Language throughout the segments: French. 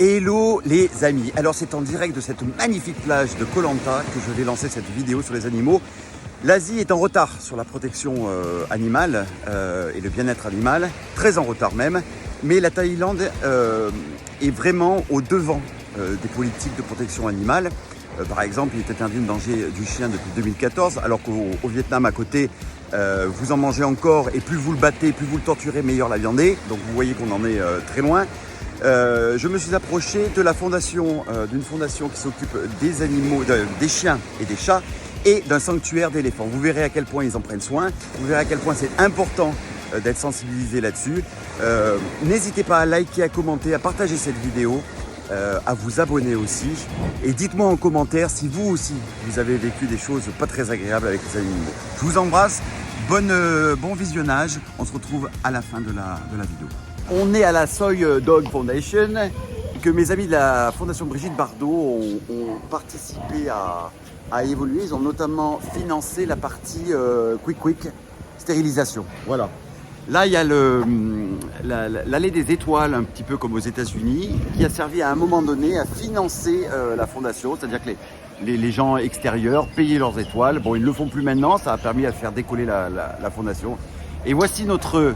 Hello les amis, alors c'est en direct de cette magnifique plage de Koh Lanta que je vais lancer cette vidéo sur les animaux. L'Asie est en retard sur la protection animale et le bien-être animal, très en retard même, mais la Thaïlande est vraiment au devant des politiques de protection animale. Par exemple, il est interdit de manger du chien depuis 2014, alors qu'au Vietnam à côté, vous en mangez encore et plus vous le battez, plus vous le torturez, meilleur la viande est. Donc vous voyez qu'on en est très loin. Je me suis approché de la fondation, d'une fondation qui s'occupe des animaux, des chiens et des chats et d'un sanctuaire d'éléphants. Vous verrez à quel point ils en prennent soin, vous verrez à quel point c'est important d'être sensibilisé là-dessus. N'hésitez pas à liker, à commenter, à partager cette vidéo, à vous abonner aussi. Et dites-moi en commentaire si vous aussi, vous avez vécu des choses pas très agréables avec les animaux. Je vous embrasse, bon visionnage, on se retrouve à la fin de la vidéo. On est à la Soy Dog Foundation, que mes amis de la Fondation Brigitte Bardot ont participé à évoluer. Ils ont notamment financé la partie Quick stérilisation. Voilà. Là, il y a l'allée des étoiles, un petit peu comme aux États-Unis, qui a servi à un moment donné à financer la fondation, c'est-à-dire que les gens extérieurs payaient leurs étoiles. Bon, ils ne le font plus maintenant, ça a permis à faire décoller la fondation. Et voici notre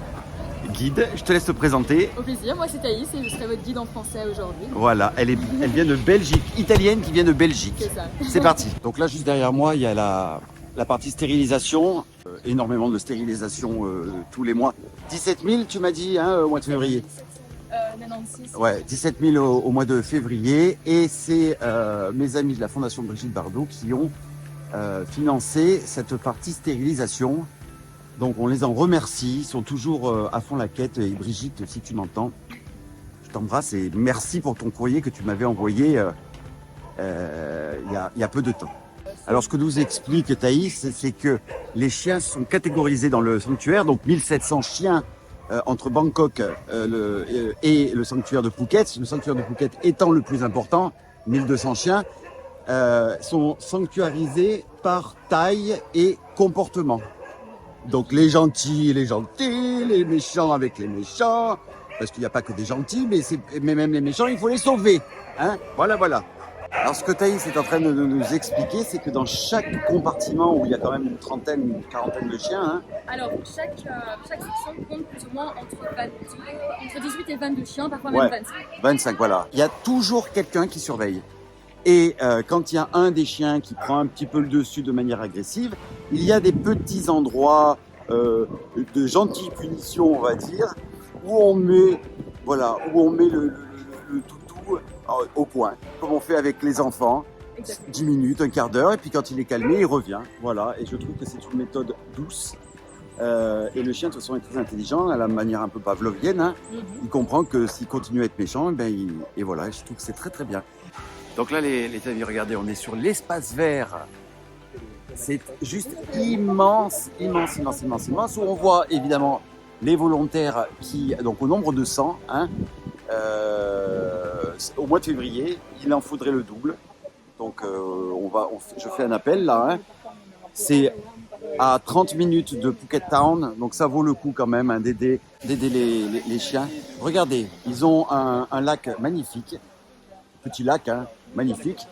guide, je te laisse te présenter. Au plaisir, moi c'est Thaïs et je serai votre guide en français aujourd'hui. Voilà, elle vient de Belgique, italienne qui vient de Belgique. C'est ça. C'est parti. Donc là, juste derrière moi, il y a la partie stérilisation, énormément de stérilisation tous les mois. 17 000, tu m'as dit, hein, au mois de février. 96. Ouais, 17 000 au mois de février. Et c'est mes amis de la Fondation Brigitte Bardot qui ont financé cette partie stérilisation. Donc on les en remercie, ils sont toujours à fond la quête. Et Brigitte, si tu m'entends, je t'embrasse et merci pour ton courrier que tu m'avais envoyé il y a peu de temps. Alors ce que nous explique Thaïs, c'est que les chiens sont catégorisés dans le sanctuaire, donc 1700 chiens entre Bangkok et le sanctuaire de Phuket. Le sanctuaire de Phuket étant le plus important, 1200 chiens, sont sanctuarisés par taille et comportement. Donc les gentils, les méchants avec les méchants, parce qu'il n'y a pas que des gentils, mais même les méchants, il faut les sauver. Hein, voilà. Alors ce que Thaïs est en train de nous expliquer, c'est que dans chaque compartiment où il y a quand même une quarantaine de chiens, hein, Alors chaque section compte plus ou moins entre 18 et 22 chiens, parfois même 25. 25, voilà. Il y a toujours quelqu'un qui surveille. Et quand il y a un des chiens qui prend un petit peu le dessus de manière agressive, il y a des petits endroits de gentilles punitions, on va dire, où on met le toutou au coin, comme on fait avec les enfants. Exactement. 10 minutes, un quart d'heure, et puis quand il est calmé, il revient. Voilà, et je trouve que c'est une méthode douce. Et le chien, de toute façon, est très intelligent, à la manière un peu pavlovienne. Hein. Il comprend que s'il continue à être méchant, et voilà, je trouve que c'est très très bien. Donc là, les amis, regardez, on est sur l'espace vert. C'est juste immense, où on voit évidemment les volontaires qui, donc au nombre de 100, hein, au mois de février, il en faudrait le double. Donc je fais un appel là. Hein. C'est à 30 minutes de Phuket Town, donc ça vaut le coup quand même hein, d'aider les chiens. Regardez, ils ont un lac magnifique, petit lac, hein, magnifique.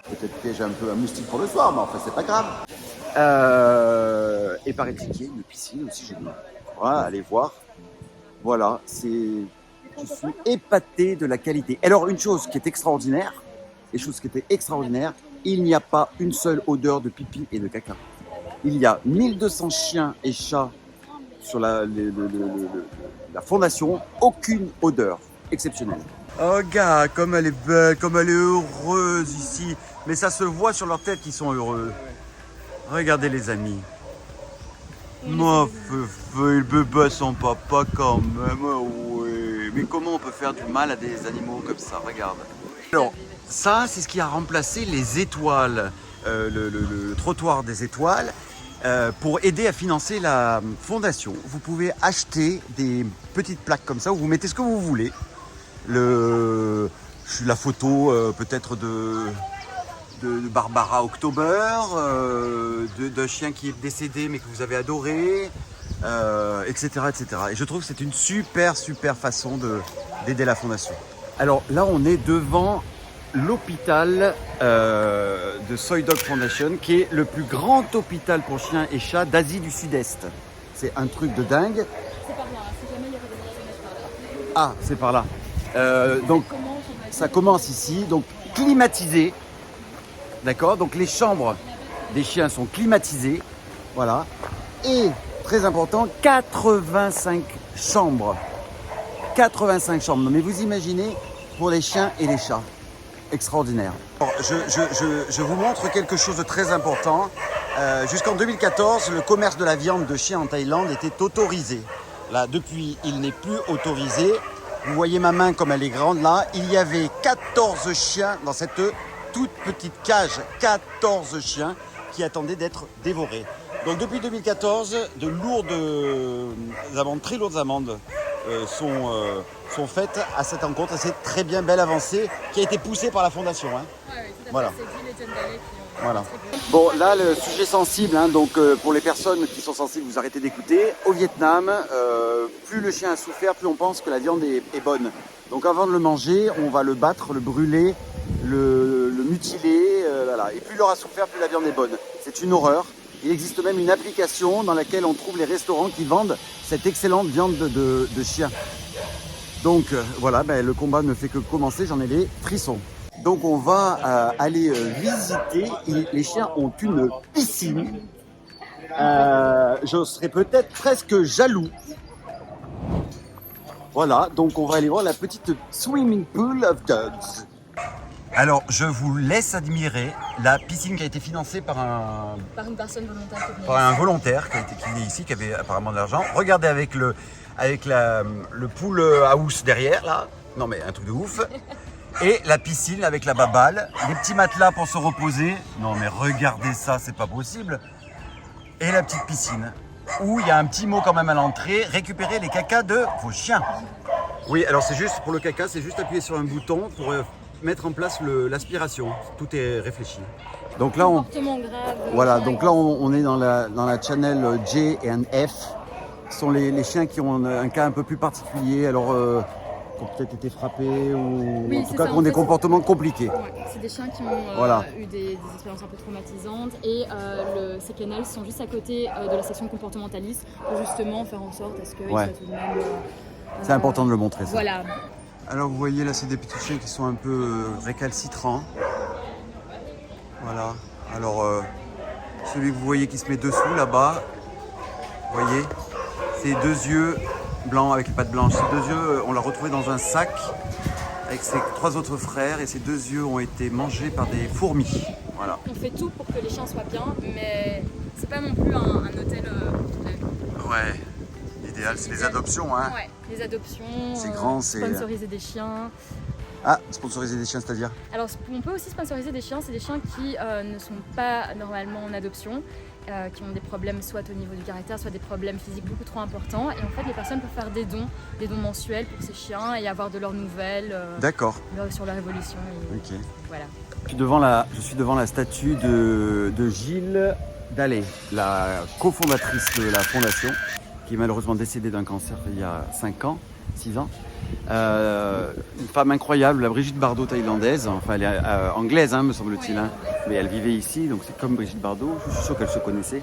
Peut-être piège un peu un moustique pour le soir, mais enfin c'est pas grave. Et paraît-il qu'il y a une piscine aussi chez nous. Voilà, allez voir. Voilà, je suis épaté de la qualité. Alors une chose qui est extraordinaire, il n'y a pas une seule odeur de pipi et de caca. Il y a 1200 chiens et chats sur la fondation, aucune odeur exceptionnelle. Oh gars, comme elle est belle, comme elle est heureuse ici. Mais ça se voit sur leur tête qu'ils sont heureux. Regardez les amis. Moi, il bébé son papa quand même, oui. Mais comment on peut faire du mal à des animaux comme ça, regarde. Alors, ça, c'est ce qui a remplacé les étoiles, le trottoir des étoiles, pour aider à financer la fondation. Vous pouvez acheter des petites plaques comme ça où vous mettez ce que vous voulez. La photo peut-être de Barbara October, d'un chien qui est décédé mais que vous avez adoré, etc. Et je trouve que c'est une super façon d'aider la fondation. Alors là, on est devant l'hôpital de Soy Dog Foundation, qui est le plus grand hôpital pour chiens et chats d'Asie du Sud-Est. C'est un truc de dingue. C'est par là, si jamais il y avait des personnages par là. Ah, c'est par là. Donc, ça commence ici, donc climatisé. D'accord? Donc les chambres des chiens sont climatisées. Voilà. Et, très important, 85 chambres. 85 chambres. Non, mais vous imaginez pour les chiens et les chats. Extraordinaire. Alors, je vous montre quelque chose de très important. Jusqu'en 2014, le commerce de la viande de chien en Thaïlande était autorisé. Là, depuis, il n'est plus autorisé. Vous voyez ma main comme elle est grande là. Il y avait 14 chiens dans cette toute petite cage. 14 chiens qui attendaient d'être dévorés. Donc depuis 2014, de lourdes amendes, très lourdes amendes sont faites à cette rencontre. Et c'est très bien, belle avancée qui a été poussée par la fondation. Hein. Oui, tout à fait. Voilà. C'est Jill et John Daly qui ont Voilà. contribué. Bon, là, le sujet sensible, hein, donc pour les personnes qui sont sensibles, vous arrêtez d'écouter. Au Vietnam, plus le chien a souffert, plus on pense que la viande est bonne. Donc avant de le manger, on va le battre, le brûler, le mutiler, voilà. Et plus il aura souffert, plus la viande est bonne. C'est une horreur. Il existe même une application dans laquelle on trouve les restaurants qui vendent cette excellente viande de chien. Donc voilà, le combat ne fait que commencer, j'en ai les frissons. Donc on va aller visiter, les chiens ont une piscine. Je serais peut-être presque jaloux. Voilà, donc on va aller voir la petite swimming pool of dogs. Alors je vous laisse admirer la piscine qui a été financée par Par une personne volontaire. un volontaire qui est ici, qui avait apparemment de l'argent. Regardez avec le pool house derrière là, non mais un truc de ouf. Et la piscine avec la baballe, des petits matelas pour se reposer. Non mais regardez ça, c'est pas possible. Et la petite piscine, où il y a un petit mot quand même à l'entrée, récupérer les cacas de vos chiens. Oui, alors c'est juste, pour le caca, c'est juste appuyer sur un bouton pour mettre en place l'aspiration. Tout est réfléchi. Donc là, voilà, donc là on est dans la channel J et F. Ce sont les chiens qui ont un cas un peu plus particulier. Alors, qui ont peut-être été frappés ou oui, en tout cas qui ont des comportements compliqués. Ouais, c'est des chiens qui ont eu des expériences un peu traumatisantes et ces kennels sont juste à côté de la section comportementaliste pour justement faire en sorte à ce qu'ils soient tout de même... c'est important de le montrer ça. Voilà. Alors vous voyez là, c'est des petits chiens qui sont un peu récalcitrants. Voilà. Alors celui que vous voyez qui se met dessous là-bas, vous voyez, ses deux yeux blanc avec les pattes blanches. Ces deux yeux, on l'a retrouvé dans un sac avec ses 3 autres frères et ces 2 yeux ont été mangés par des fourmis. Voilà. On fait tout pour que les chiens soient bien, mais c'est pas non plus un hôtel. Ouais, l'idéal c'est les adoptions. Hein. Ouais, les adoptions. C'est grand, c'est. Sponsoriser des chiens. Ah, sponsoriser des chiens, c'est-à-dire? Alors, on peut aussi sponsoriser des chiens. C'est des chiens qui ne sont pas normalement en adoption. Qui ont des problèmes soit au niveau du caractère, soit des problèmes physiques beaucoup trop importants. Et en fait, les personnes peuvent faire des dons mensuels pour ces chiens et avoir de leurs nouvelles sur leur évolution. Et ok. Voilà. Je suis devant la statue de Jill Daly, la cofondatrice de la fondation, qui est malheureusement décédée d'un cancer il y a 6 ans. Une femme incroyable, la Brigitte Bardot thaïlandaise, enfin elle est anglaise me semble-t-il, hein, mais elle vivait ici, donc c'est comme Brigitte Bardot, je suis sûr qu'elle se connaissait.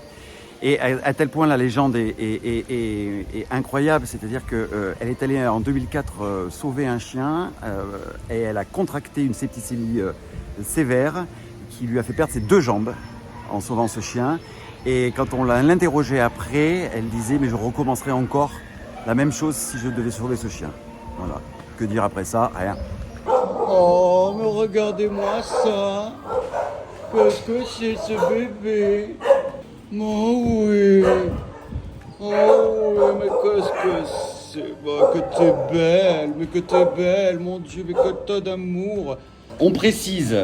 Et à tel point la légende est incroyable, c'est-à-dire qu'elle est allée en 2004 sauver un chien et elle a contracté une septicémie sévère qui lui a fait perdre ses 2 jambes en sauvant ce chien. Et quand on l'interrogeait après, elle disait mais je recommencerai encore la même chose si je devais sauver ce chien. Voilà. Que dire après ça? Rien. Oh, mais regardez-moi ça. Qu'est-ce que c'est ce bébé? Oh oui. Oh oui, mais qu'est-ce que c'est? Que t'es belle, mais que t'es belle, mon Dieu, mais que t'as d'amour. On précise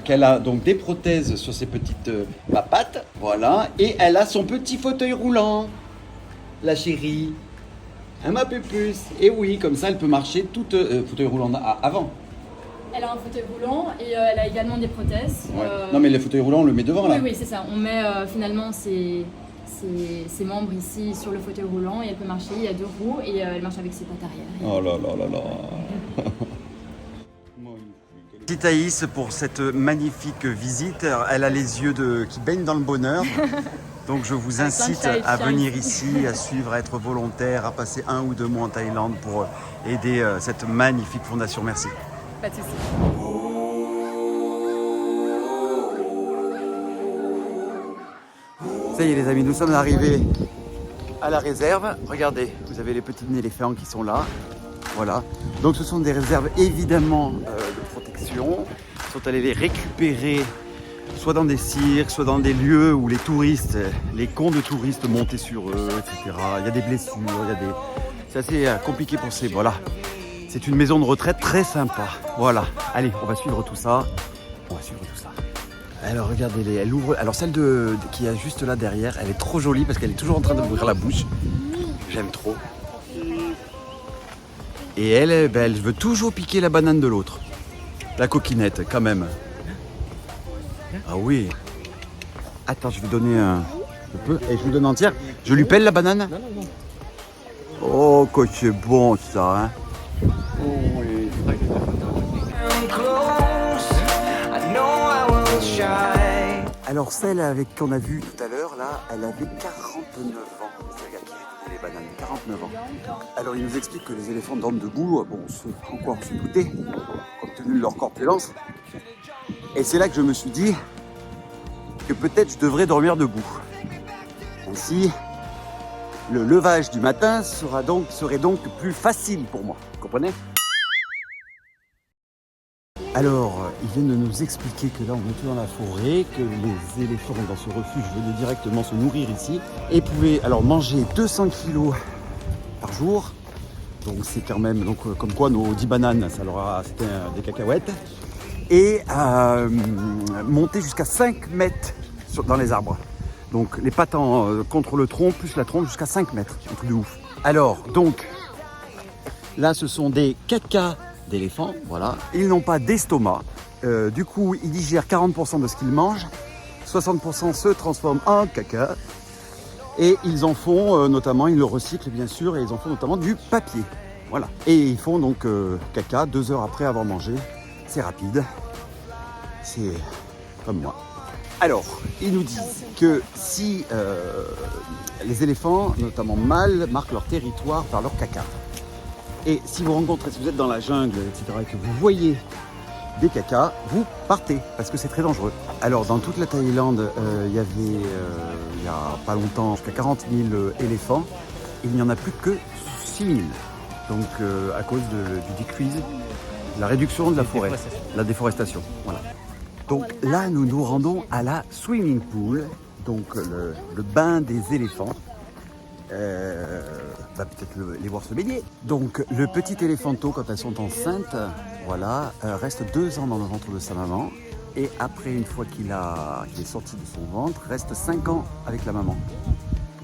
qu'elle a donc des prothèses sur ses petites papates, voilà, et elle a son petit fauteuil roulant, la chérie. Un ma puce. Et oui, comme ça, elle peut marcher toute fauteuil roulant avant. Elle a un fauteuil roulant et elle a également des prothèses. Ouais. Non, mais le fauteuil roulant, on le met devant là. Oui, c'est ça. On met finalement ses membres ici sur le fauteuil roulant et elle peut marcher. Il y a 2 roues et elle marche avec ses pattes arrière. Oh là là là là. Merci Thaïs pour cette magnifique visite. Elle a les yeux qui baignent dans le bonheur. Donc je vous incite à venir ici, à suivre, à être volontaire, à passer 1 ou 2 mois en Thaïlande pour aider cette magnifique fondation. Merci. Pas de soucis. Ça y est les amis, nous sommes arrivés à la réserve. Regardez, vous avez les petits éléphants qui sont là. Voilà. Donc ce sont des réserves évidemment de protection. Ils sont allés les récupérer soit dans des cirques, soit dans des lieux où les touristes, les cons de touristes montaient sur eux, etc. Il y a des blessures, c'est assez compliqué pour ces... Voilà. C'est une maison de retraite très sympa. Voilà. Allez, on va suivre tout ça. Alors regardez-les, elle ouvre. Alors celle qui est juste là derrière, elle est trop jolie parce qu'elle est toujours en train d'ouvrir la bouche. J'aime trop. Et elle, elle veut toujours piquer la banane de l'autre. La coquinette, quand même. Ah oui. Attends, je vais donner un peu. Et je vous donne entière. Je lui pèle la banane? Non. Oh, que c'est bon ça, hein. Oh oui. Alors celle avec qu'on a vue tout à l'heure, là, elle avait 49 ans. C'est le gars qui a les bananes, 49 ans. Alors il nous explique que les éléphants dorment debout. Bon, on se doutait, compte tenu de leur corpulence. Et c'est là que je me suis dit que peut-être je devrais dormir debout. Ainsi, le levage du matin serait donc plus facile pour moi. Vous comprenez? Alors, ils viennent de nous expliquer que là, on était dans la forêt, que les éléphants dans ce refuge venaient directement se nourrir ici et pouvaient alors manger 200 kilos par jour. Donc c'est quand même, comme quoi nos 10 bananes, c'était des cacahuètes. Et monter jusqu'à 5 mètres dans les arbres. Donc les pattes contre le tronc, plus la trompe jusqu'à 5 mètres. Un truc de ouf. Alors, donc, là, ce sont des cacas d'éléphants, voilà. Ils n'ont pas d'estomac. Du coup, ils digèrent 40% de ce qu'ils mangent. 60% se transforment en caca. Et ils en font notamment, ils le recyclent bien sûr, et ils en font notamment du papier. Voilà. Et ils font donc caca 2 heures après avoir mangé. C'est rapide. C'est comme moi. Alors, ils nous disent que si les éléphants, notamment mâles, marquent leur territoire par leur caca. Et si vous êtes dans la jungle, etc., et que vous voyez des cacas, vous partez, parce que c'est très dangereux. Alors, dans toute la Thaïlande, il y avait, il n'y a pas longtemps, jusqu'à 40 000 éléphants, et il n'y en a plus que 6 000. Donc, à cause du decrease, la réduction de la forêt, la déforestation, voilà. Donc là, nous nous rendons à la swimming pool, donc le bain des éléphants. Va peut-être les voir se baigner. Donc le petit éléphanto, quand elles sont enceintes, voilà, reste 2 ans dans le ventre de sa maman. Et après, une fois qu'il est sorti de son ventre, reste 5 ans avec la maman.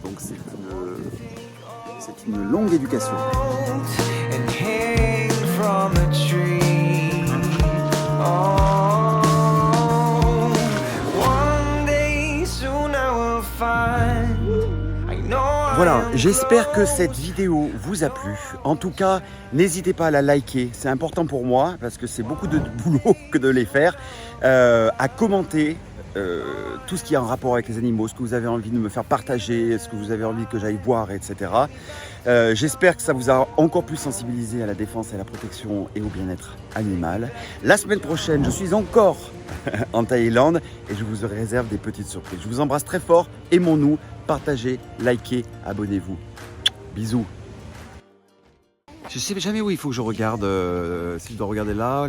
Donc c'est une longue éducation. Voilà, j'espère que cette vidéo vous a plu. En tout cas, n'hésitez pas à la liker, c'est important pour moi parce que c'est beaucoup de boulot que de les faire. À commenter tout ce qui est en rapport avec les animaux, ce que vous avez envie de me faire partager, ce que vous avez envie que j'aille voir, etc. J'espère que ça vous a encore plus sensibilisé à la défense et à la protection et au bien-être animal. La semaine prochaine, je suis encore en Thaïlande et je vous réserve des petites surprises. Je vous embrasse très fort, aimons-nous, partagez, likez, abonnez-vous. Bisous. Je sais jamais où il faut que je regarde, si je dois regarder là.